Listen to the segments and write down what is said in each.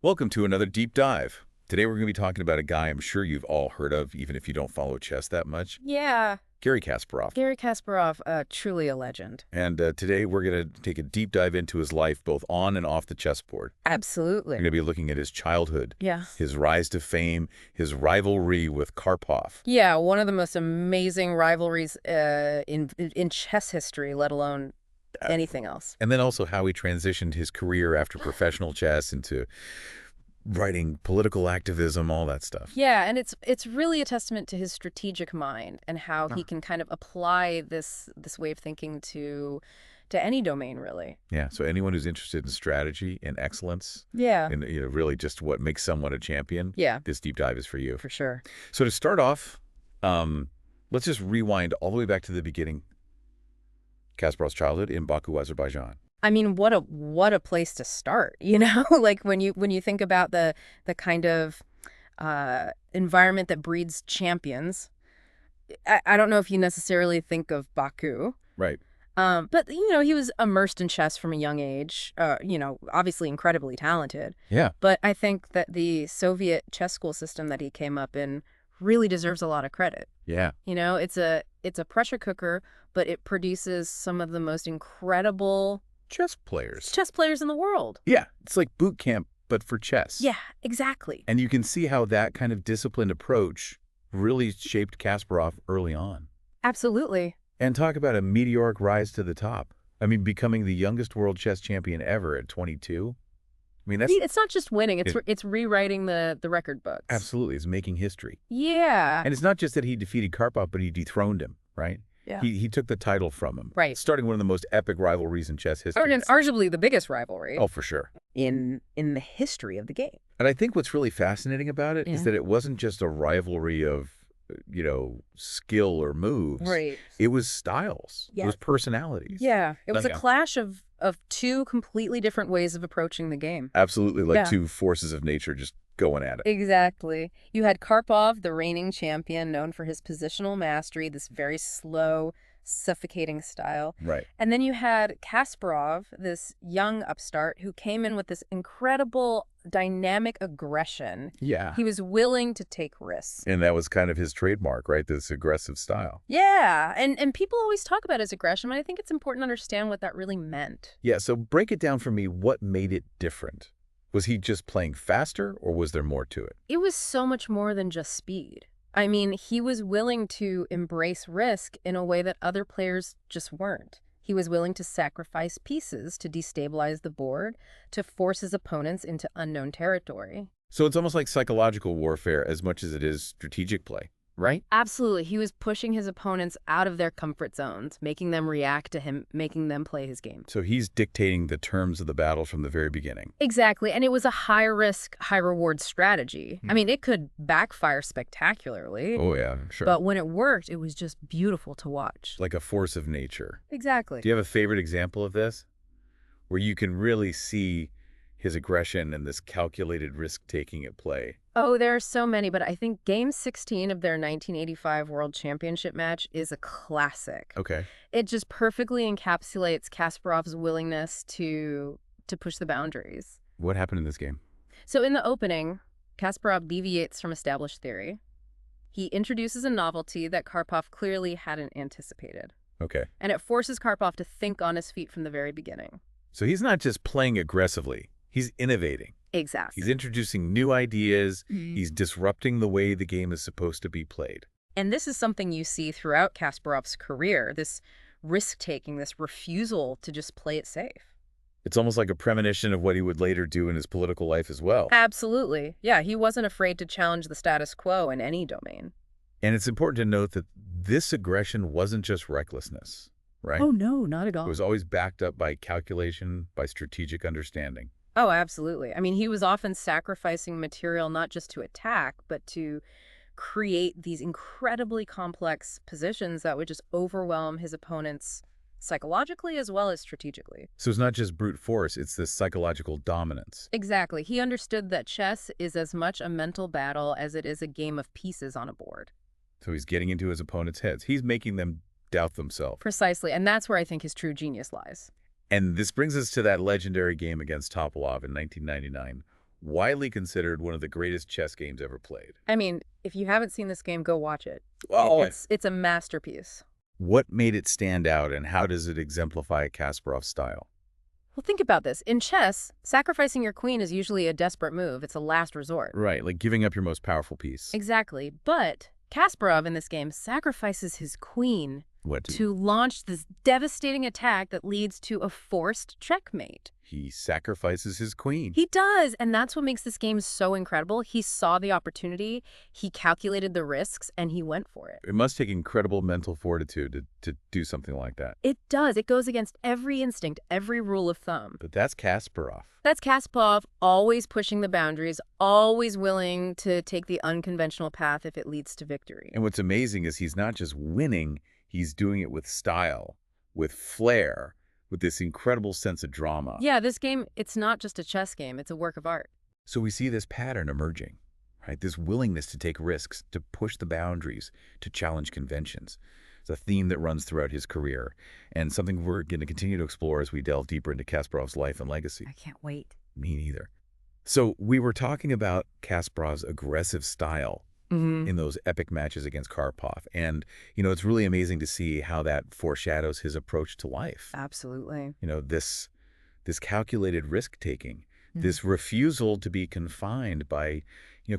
Welcome to another deep dive. Today we're going to be talking about a guy I'm sure you've all heard of, even if you don't follow chess that much. Yeah, Garry Kasparov. Garry Kasparov, truly a legend. And today we're going to take a deep dive into his life, both on and off the chessboard. We're Absolutely. going to be looking at his childhood, Yeah. his rise to fame, his rivalry with Karpov. Yeah, one of the most amazing rivalries in chess history, let alone anything else. And then also how he transitioned his career after professional chess into writing, political activism, all that stuff. Yeah, and it's really a testament to his strategic mind and how he can kind of apply this way of thinking to any domain, really. Yeah, so anyone who's interested in strategy and excellence, Yeah. and really just what makes someone a champion, Yeah, this deep dive is for you. for sure. So to start off, let's just rewind all the way back to the beginning. Kasparov's childhood in Baku, Azerbaijan. I mean, what a place to start, you know? Like when you think about the kind of environment that breeds champions. I don't know if you necessarily think of Baku. Right. But, he was immersed in chess from a young age, obviously incredibly talented. Yeah. But I think that the Soviet chess school system that he came up in really deserves a lot of credit. Yeah. It's a pressure cooker, but it produces some of the most incredible Chess players. chess players in the world. Yeah. It's like boot camp, but for chess. Yeah, exactly. And you can see how that kind of disciplined approach really shaped Kasparov early on. Absolutely. And talk about a meteoric rise to the top. I mean, becoming the youngest world chess champion ever at 22. I mean, that's It's not just winning, it's rewriting the record books. absolutely, it's making history. Yeah. And it's not just that he defeated Karpov, but he dethroned him, right? Yeah. He took the title from him. Right. Starting one of the most epic rivalries in chess history. And arguably the biggest rivalry Oh, for sure. in the history of the game. And I think what's really fascinating about it is Yeah. that it wasn't just a rivalry of, skill or moves. Right. It was styles. Yeah. It was personalities. Yeah. It was a Yeah. clash of two completely different ways of approaching the game. Absolutely, like Yeah. two forces of nature just going at it. Exactly. You had Karpov, the reigning champion, known for his positional mastery, this very slow, suffocating style. Right. And then you had Kasparov, this young upstart who came in with this incredible dynamic aggression. Yeah. He was willing to take risks. And that was kind of his trademark, right? This aggressive style. Yeah, and people always talk about his aggression, but I think it's important to understand what that really meant. Yeah, so break it down for me. What made it different? Was he just playing faster, or was there more to it? It was so much more than just speed. I mean, he was willing to embrace risk in a way that other players just weren't. He was willing to sacrifice pieces to destabilize the board, to force his opponents into unknown territory. So it's almost like psychological warfare as much as it is strategic play, right? Absolutely. He was pushing his opponents out of their comfort zones, making them react to him, making them play his game. So he's dictating the terms of the battle from the very beginning. Exactly. And it was a high-risk, high-reward strategy. I mean, it could backfire spectacularly, Oh, yeah, sure. but when it worked, it was just beautiful to watch. Like a force of nature. Exactly. Do you have a favorite example of this? Where you can really see his aggression and this calculated risk-taking at play. Oh, there are so many, but I think Game 16 of their 1985 World Championship match is a classic. Okay. It just perfectly encapsulates Kasparov's willingness to push the boundaries. What happened in this game? So in the opening, Kasparov deviates from established theory. He introduces a novelty that Karpov clearly hadn't anticipated, Okay. and it forces Karpov to think on his feet from the very beginning. So he's not just playing aggressively. He's innovating. Exactly. He's introducing new ideas. Mhm. He's disrupting the way the game is supposed to be played. And this is something you see throughout Kasparov's career, this risk-taking, this refusal to just play it safe. It's almost like a premonition of what he would later do in his political life as well. Absolutely. Yeah, he wasn't afraid to challenge the status quo in any domain. And it's important to note that this aggression wasn't just recklessness, right? Oh, no, not at all. It was always backed up by calculation, by strategic understanding. Oh, absolutely. I mean, he was often sacrificing material not just to attack, but to create these incredibly complex positions that would just overwhelm his opponents psychologically as well as strategically. So it's not just brute force, it's this psychological dominance. Exactly. He understood that chess is as much a mental battle as it is a game of pieces on a board. So he's getting into his opponent's heads. He's making them doubt themselves. Precisely. And that's where I think his true genius lies. And this brings us to that legendary game against Topalov in 1999. widely considered one of the greatest chess games ever played. I mean, if you haven't seen this game, go watch it. Oh, It's a masterpiece. what made it stand out, and how does it exemplify Kasparov's style? Well, think about this. In chess, sacrificing your queen is usually a desperate move. It's a last resort. Right, like giving up your most powerful piece. Exactly. But Kasparov in this game sacrifices his queen What? to launch this devastating attack that leads to a forced checkmate. He sacrifices his queen. He does, and that's what makes this game so incredible. He saw the opportunity, he calculated the risks, and he went for it. It must take incredible mental fortitude to do something like that. It does. It goes against every instinct, every rule of thumb. But that's Kasparov. That's Kasparov, always pushing the boundaries, always willing to take the unconventional path if it leads to victory. And what's amazing is he's not just winning, he's doing it with style, with flair, with this incredible sense of drama. Yeah, this game, it's not just a chess game, it's a work of art. So we see this pattern emerging, right? This willingness to take risks, to push the boundaries, to challenge conventions. It's a theme that runs throughout his career, and something we're going to continue to explore as we delve deeper into Kasparov's life and legacy. I can't wait. Me neither. So we were talking about Kasparov's aggressive style in those epic matches against Karpov. And, it's really amazing to see how that foreshadows his approach to life. Absolutely. This calculated risk-taking, this refusal to be confined by,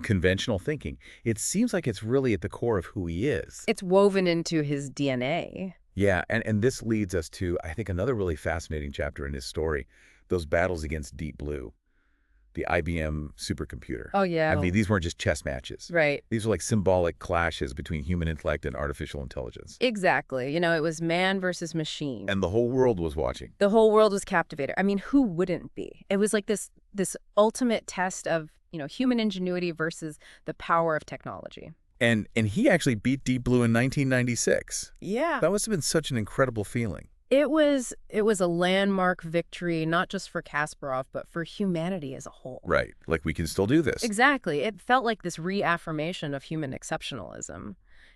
conventional thinking. It seems like it's really at the core of who he is. It's woven into his DNA. Yeah, and this leads us to, I think, another really fascinating chapter in his story, those battles against Deep Blue, the IBM supercomputer. Oh, yeah. I mean, these weren't just chess matches. Right. These were like symbolic clashes between human intellect and artificial intelligence. Exactly. It was man versus machine. And the whole world was watching. The whole world was captivated. I mean, who wouldn't be? It was like this ultimate test of, human ingenuity versus the power of technology. And he actually beat Deep Blue in 1996. Yeah. That must have been such an incredible feeling. It was a landmark victory, not just for Kasparov, but for humanity as a whole. Right. Like, we can still do this. Exactly. It felt like this reaffirmation of human exceptionalism.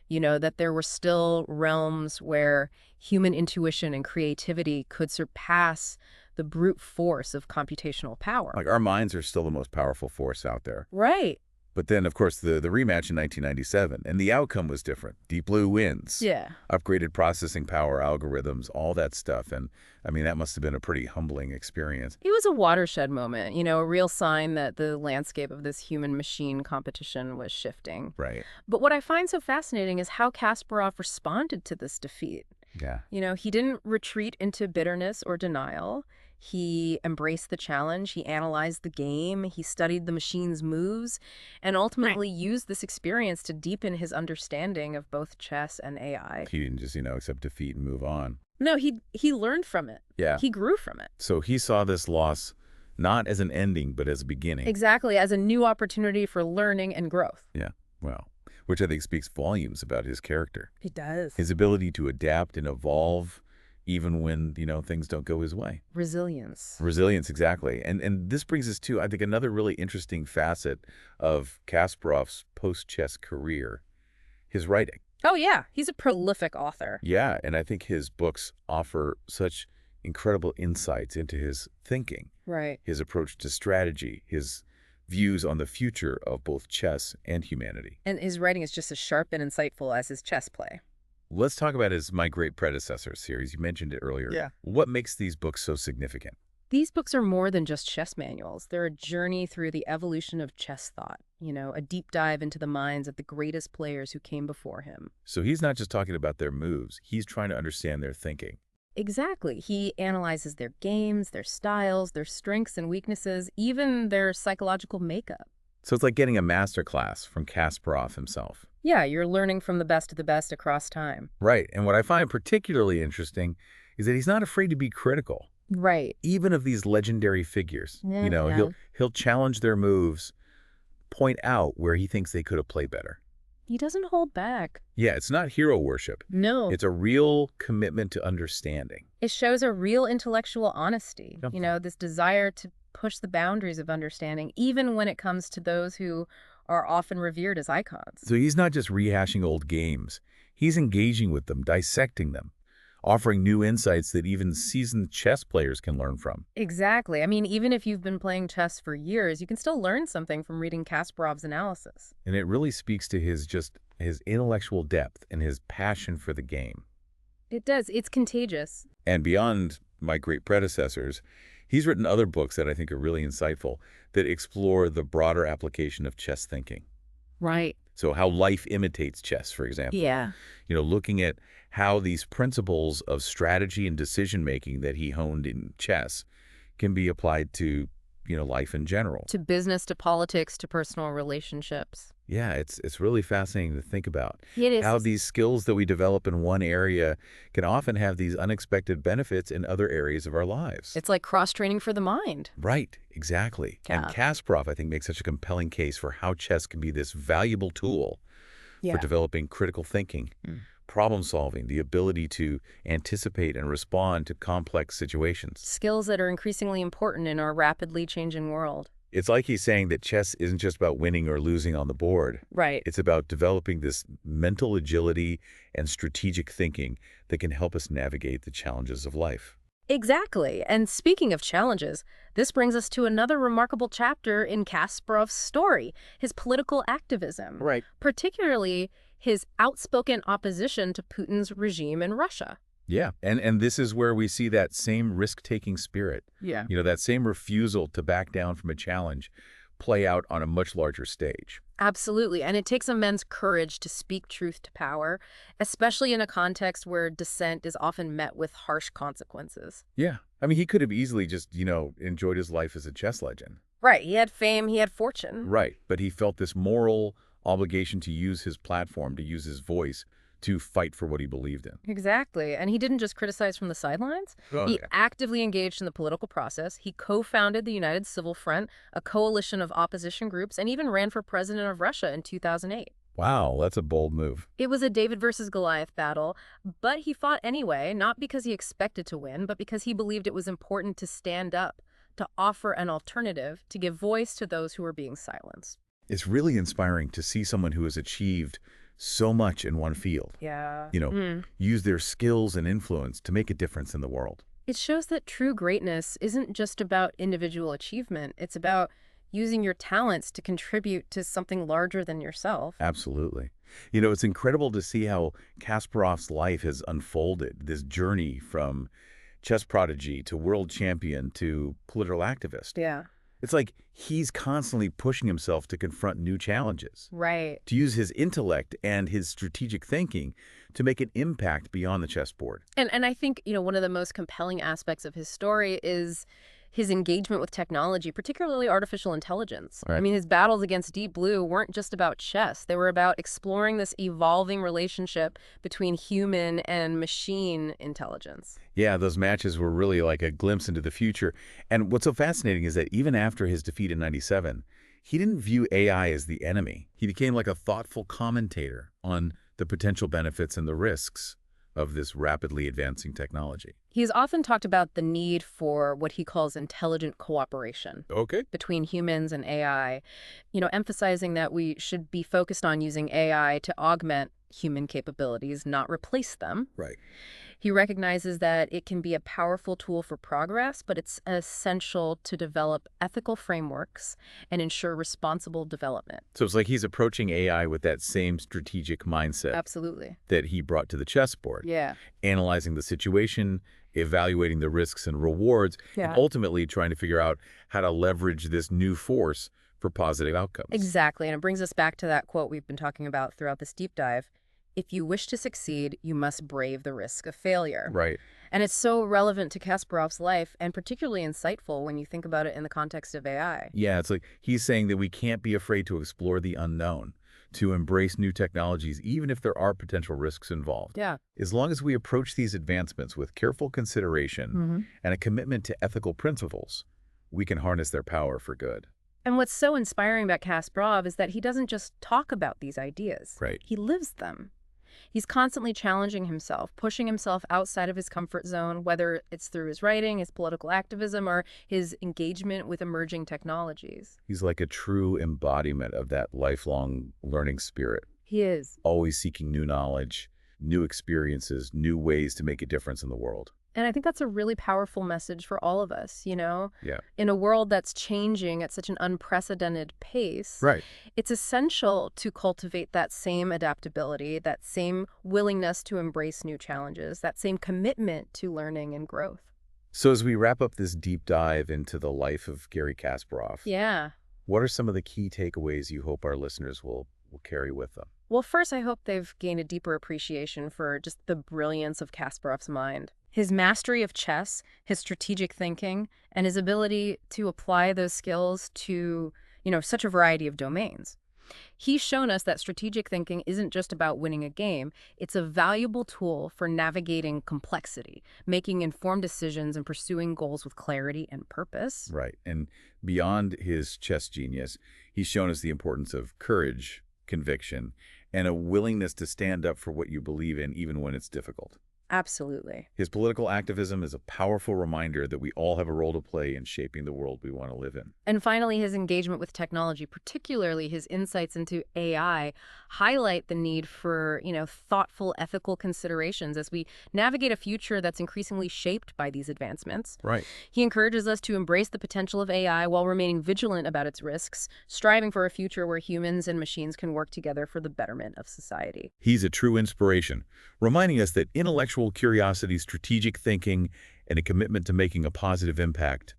That there were still realms where human intuition and creativity could surpass the brute force of computational power. Like, our minds are still the most powerful force out there. Right. But then, of course, the rematch in 1997, and the outcome was different. Deep Blue wins. Yeah. Upgraded processing power, algorithms, all that stuff. And, I mean, that must have been a pretty humbling experience. It was a watershed moment, a real sign that the landscape of this human-machine competition was shifting. Right. But what I find so fascinating is how Kasparov responded to this defeat. Yeah. He didn't retreat into bitterness or denial. He embraced the challenge, he analyzed the game, he studied the machine's moves, and ultimately used this experience to deepen his understanding of both chess and AI. He didn't just, accept defeat and move on. No, he learned from it. Yeah. He grew from it. So he saw this loss not as an ending, but as a beginning. Exactly, as a new opportunity for learning and growth. Yeah, well, which I think speaks volumes about his character. It does. His ability to adapt and evolve even when, things don't go his way. Resilience. Resilience, exactly. And this brings us to, I think, another really interesting facet of Kasparov's post-chess career, his writing. Oh, yeah. He's a prolific author. Yeah, and I think his books offer such incredible insights into his thinking. Right. His approach to strategy, his views on the future of both chess and humanity. And his writing is just as sharp and insightful as his chess play. Let's talk about his My Great Predecessor series. You mentioned it earlier. Yeah. What makes these books so significant? These books are more than just chess manuals. They're a journey through the evolution of chess thought, a deep dive into the minds of the greatest players who came before him. So he's not just talking about their moves. He's trying to understand their thinking. Exactly. He analyzes their games, their styles, their strengths and weaknesses, even their psychological makeup. So it's like getting a master class from Kasparov himself. Yeah, you're learning from the best of the best across time. Right. And what I find particularly interesting is that he's not afraid to be critical. Right. Even of these legendary figures. Yeah. He'll challenge their moves, point out where he thinks they could have played better. He doesn't hold back. Yeah, it's not hero worship. No. It's a real commitment to understanding. It shows a real intellectual honesty, Yep. This desire to push the boundaries of understanding, even when it comes to those who are often revered as icons. So he's not just rehashing old games. He's engaging with them, dissecting them, offering new insights that even seasoned chess players can learn from. Exactly. I mean, even if you've been playing chess for years, you can still learn something from reading Kasparov's analysis. And it really speaks to his intellectual depth and his passion for the game. It does. It's contagious. And beyond my great predecessors, he's written other books that I think are really insightful that explore the broader application of chess thinking. Right. So how life imitates chess, for example. Yeah. Looking at how these principles of strategy and decision-making that he honed in chess can be applied to, life in general. To business, to politics, to personal relationships. Yeah, it's really fascinating to think about. It is. How these skills that we develop in one area can often have these unexpected benefits in other areas of our lives. It's like cross-training for the mind. Right, exactly. Yeah. And Kasparov, I think, makes such a compelling case for how chess can be this valuable tool for developing critical thinking, problem solving, the ability to anticipate and respond to complex situations. Skills that are increasingly important in our rapidly changing world. It's like he's saying that chess isn't just about winning or losing on the board. Right. It's about developing this mental agility and strategic thinking that can help us navigate the challenges of life. Exactly. And speaking of challenges, this brings us to another remarkable chapter in Kasparov's story, his political activism. Right. Particularly his outspoken opposition to Putin's regime in Russia. Yeah, and this is where we see that same risk-taking spirit. Yeah. That same refusal to back down from a challenge play out on a much larger stage. Absolutely. And it takes immense courage to speak truth to power, especially in a context where dissent is often met with harsh consequences. Yeah. I mean, he could have easily just, enjoyed his life as a chess legend. Right. He had fame, he had fortune. Right. But he felt this moral obligation to use his platform, to use his voice, to fight for what he believed in. Exactly. And he didn't just criticize from the sidelines. Oh, He yeah. actively engaged in the political process. He co-founded the United Civil Front, a coalition of opposition groups, and even ran for president of Russia in 2008. Wow, that's a bold move. It was a David versus Goliath battle, but he fought anyway, not because he expected to win, but because he believed it was important to stand up, to offer an alternative, to give voice to those who were being silenced. It's really inspiring to see someone who has achieved so much in one field. Yeah. Use their skills and influence to make a difference in the world. It shows that true greatness isn't just about individual achievement. It's about using your talents to contribute to something larger than yourself. Absolutely. It's incredible to see how Kasparov's life has unfolded, this journey from chess prodigy to world champion to political activist. Yeah. It's like he's constantly pushing himself to confront new challenges, Right. to use his intellect and his strategic thinking to make an impact beyond the chessboard. And I think, one of the most compelling aspects of his story is his engagement with technology, particularly artificial intelligence. Right. I mean, his battles against Deep Blue weren't just about chess. They were about exploring this evolving relationship between human and machine intelligence. Yeah, those matches were really like a glimpse into the future. And what's so fascinating is that even after his defeat in '97, he didn't view AI as the enemy. He became like a thoughtful commentator on the potential benefits and the risks of this rapidly advancing technology. He's often talked about the need for what he calls intelligent cooperation Okay. between humans and AI, emphasizing that we should be focused on using AI to augment human capabilities, not replace them. Right. He recognizes that it can be a powerful tool for progress, but it's essential to develop ethical frameworks and ensure responsible development. So it's like he's approaching AI with that same strategic mindset Absolutely. that he brought to the chessboard, Yeah. analyzing the situation, evaluating the risks and rewards, and ultimately trying to figure out how to leverage this new force for positive outcomes. Exactly. And it brings us back to that quote we've been talking about throughout this deep dive. If you wish to succeed, you must brave the risk of failure. Right. And it's so relevant to Kasparov's life and particularly insightful when you think about it in the context of AI. Yeah, it's like he's saying that we can't be afraid to explore the unknown, to embrace new technologies, even if there are potential risks involved. Yeah. As long as we approach these advancements with careful consideration and a commitment to ethical principles, we can harness their power for good. And what's so inspiring about Kasparov is that he doesn't just talk about these ideas. Right. He lives them. He's constantly challenging himself, pushing himself outside of his comfort zone, whether it's through his writing, his political activism, or his engagement with emerging technologies. He's like a true embodiment of that lifelong learning spirit, He is. always seeking new knowledge, new experiences, new ways to make a difference in the world. And I think that's a really powerful message for all of us, Yeah. In a world that's changing at such an unprecedented pace, Right. it's essential to cultivate that same adaptability, that same willingness to embrace new challenges, that same commitment to learning and growth. So as we wrap up this deep dive into the life of Garry Kasparov, Yeah. what are some of the key takeaways you hope our listeners will carry with them? Well, first, I hope they've gained a deeper appreciation for just the brilliance of Kasparov's mind. His mastery of chess, his strategic thinking, and his ability to apply those skills to, such a variety of domains. He's shown us that strategic thinking isn't just about winning a game. It's a valuable tool for navigating complexity, making informed decisions, and pursuing goals with clarity and purpose. Right. And beyond his chess genius, he's shown us the importance of courage, conviction, and a willingness to stand up for what you believe in even when it's difficult. Absolutely. His political activism is a powerful reminder that we all have a role to play in shaping the world we want to live in. And finally, his engagement with technology, particularly his insights into AI, highlight the need for, thoughtful ethical considerations as we navigate a future that's increasingly shaped by these advancements. Right. He encourages us to embrace the potential of AI while remaining vigilant about its risks, striving for a future where humans and machines can work together for the betterment of society. He's a true inspiration, reminding us that intellectual curiosity, strategic thinking, and a commitment to making a positive impact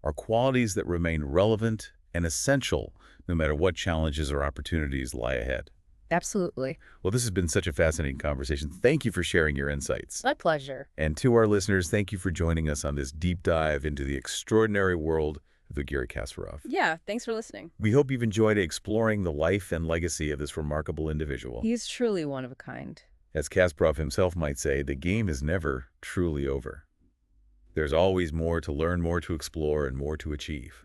are qualities that remain relevant and essential no matter what challenges or opportunities lie ahead. Absolutely. Well, this has been such a fascinating conversation. Thank you for sharing your insights. My pleasure. And to our listeners, thank you for joining us on this deep dive into the extraordinary world of the Garry Kasparov. Yeah, thanks for listening. We hope you've enjoyed exploring the life and legacy of this remarkable individual. He's truly one of a kind. As Kasparov himself might say, the game is never truly over. There's always more to learn, more to explore, and more to achieve.